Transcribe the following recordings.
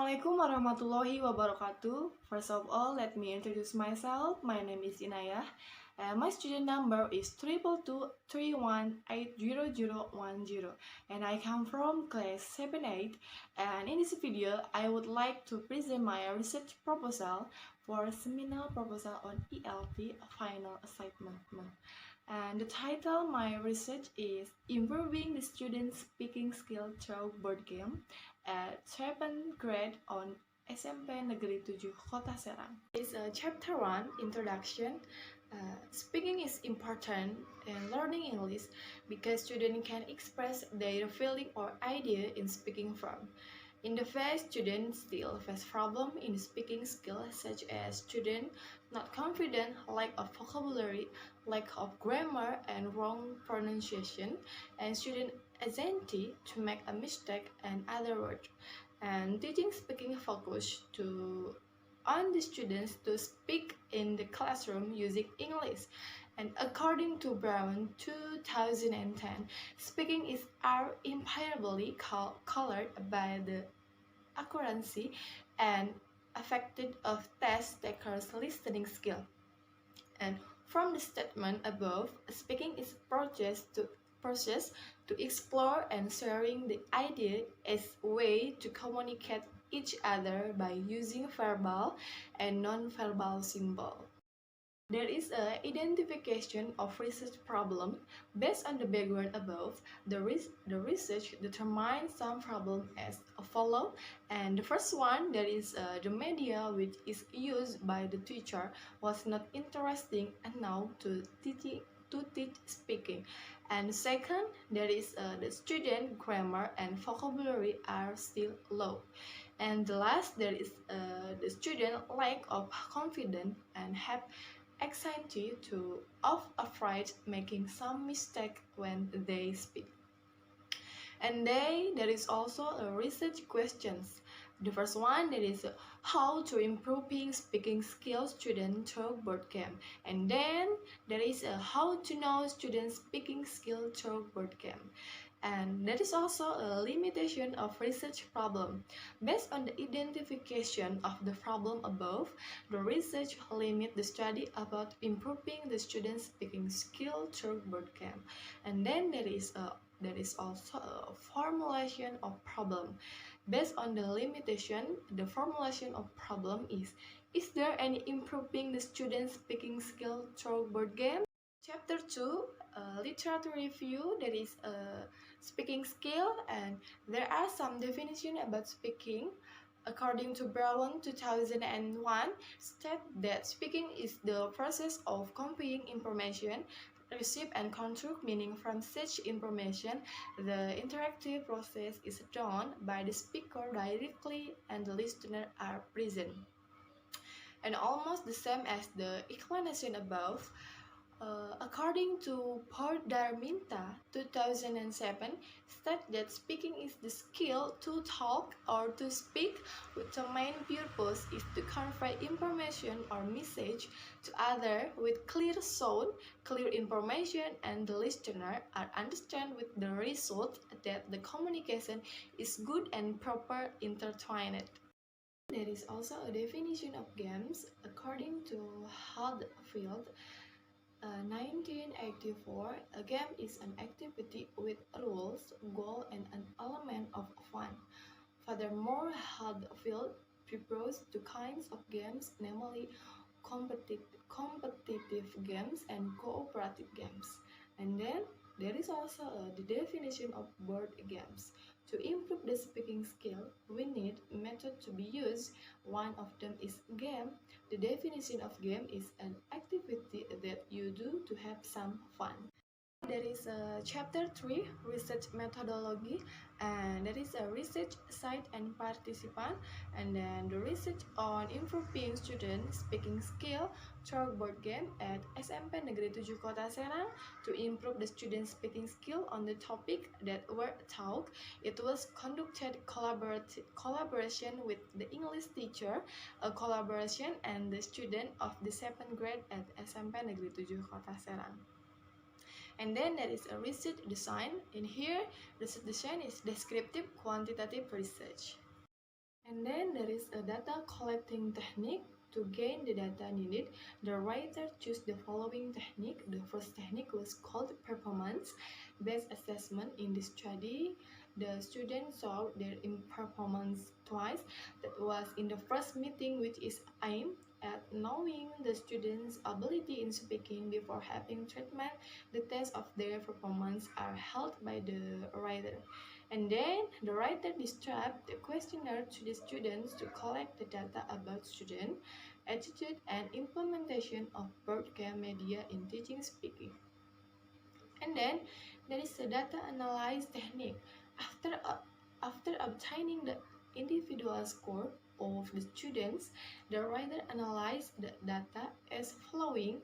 Assalamualaikum warahmatullahi wabarakatuh. First of all, let me introduce myself. My name is Inayah. My student number is 222318010, and I come from class 7-8. And in this video, I would like to present my research proposal for seminar proposal on ELT final assignment. And the title my research is Improving the Students' Speaking Skill Through Board Game at 7th grade on SMP Negeri 7 Kota Serang. It's chapter 1, Introduction. Speaking is important in learning English because students can express their feeling or idea in speaking form. In the phase, students still face problems in speaking skills such as student not confident, lack of vocabulary, lack of grammar and wrong pronunciation, and student anxiety to make a mistake and other words. And teaching speaking focus on the students to speak in the classroom using English. And according to Brown 2010, speaking is invariably colored by the accuracy and affected of test takers' listening skill. And from the statement above, speaking is process to explore and sharing the idea as a way to communicate each other by using verbal and non-verbal symbols. There is an identification of research problem. Based on the background above, the research determines some problem as follow. And the first one, that is the media which is used by the teacher was not interesting enough to teach speaking. And second, there is the student grammar and vocabulary are still low. And the last, there is the student lack of confidence and have anxiety of afraid making some mistake when they speak. And there is also a research questions. The first one, that is how to improving speaking skills student through board game. And then there is how to know student speaking skill through board game. And that is also a limitation of research problem. Based on the identification of the problem above, the research limit the study about improving the student's speaking skill through board game. And then there is also a formulation of problem. Based on the limitation, the formulation of problem is there any improving the student's speaking skill through board game? Chapter 2, literature review, that is speaking skill, and there are some definition about speaking. According to Brown 2001, state that speaking is the process of conveying information, receive and construct meaning from such information. The interactive process is done by the speaker directly and the listener are present. And almost the same as the explanation above, according to Paul Darminta 2007, state that speaking is the skill to talk or to speak with the main purpose is to convey information or message to others with clear sound, clear information, and the listener are understand with the result that the communication is good and proper intertwined. There is also a definition of games according to Hadfield 1984, a game is an activity with rules, goal, and an element of fun. Furthermore, Hadfield proposed two kinds of games, namely competitive games and cooperative games. And then there is also the definition of board games. To improve the speaking skill, we need method to be used. One of them is game. The definition of game is an activity that you do to have some fun. There is a chapter 3, research methodology, and there is a research site and participant, and then the research on improving student speaking skill through board game at SMP Negeri 7 Kota Serang to improve the student speaking skill on the topic that were taught. It was conducted collaboration with the English teacher, a collaboration and the student of the 7th grade at SMP Negeri 7 Kota Serang. And then there is a research design. In here, research design is descriptive quantitative research. And then there is a data collecting technique. To gain the data needed, the writer chose the following technique. The first technique was called performance-based assessment. In this study, the students saw their performance twice. That was in the first meeting, which is aimed at knowing the students' ability in speaking before having treatment. The tests of their performance are held by the writer. And then the writer described the questionnaire to the students to collect the data about student attitude and implementation of broadcast media in teaching speaking. And then there is a data analysis technique. After obtaining the individual score of the students, the writer analyzed the data as following.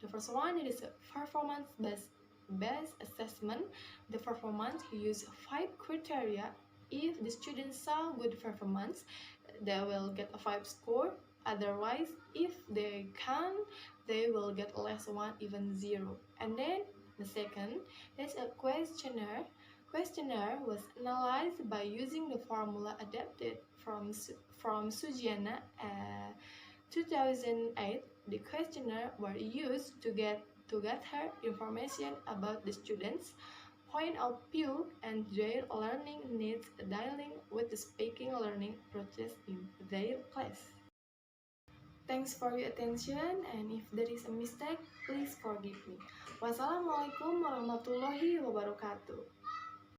The first one is a performance-based assessment. The performance use 5 criteria. If the students saw good performance, they will get a 5 score. Otherwise, if they can't, they will get less 1, even 0. And then the second, there's a questionnaire. Questionnaire was analyzed by using the formula adapted from Sugiana 2008. The questionnaire were used to gather information about the students' point of view and their learning needs, dealing with the speaking learning process in their class. Thanks for your attention, and if there is a mistake, please forgive me. Wassalamualaikum warahmatullahi wabarakatuh.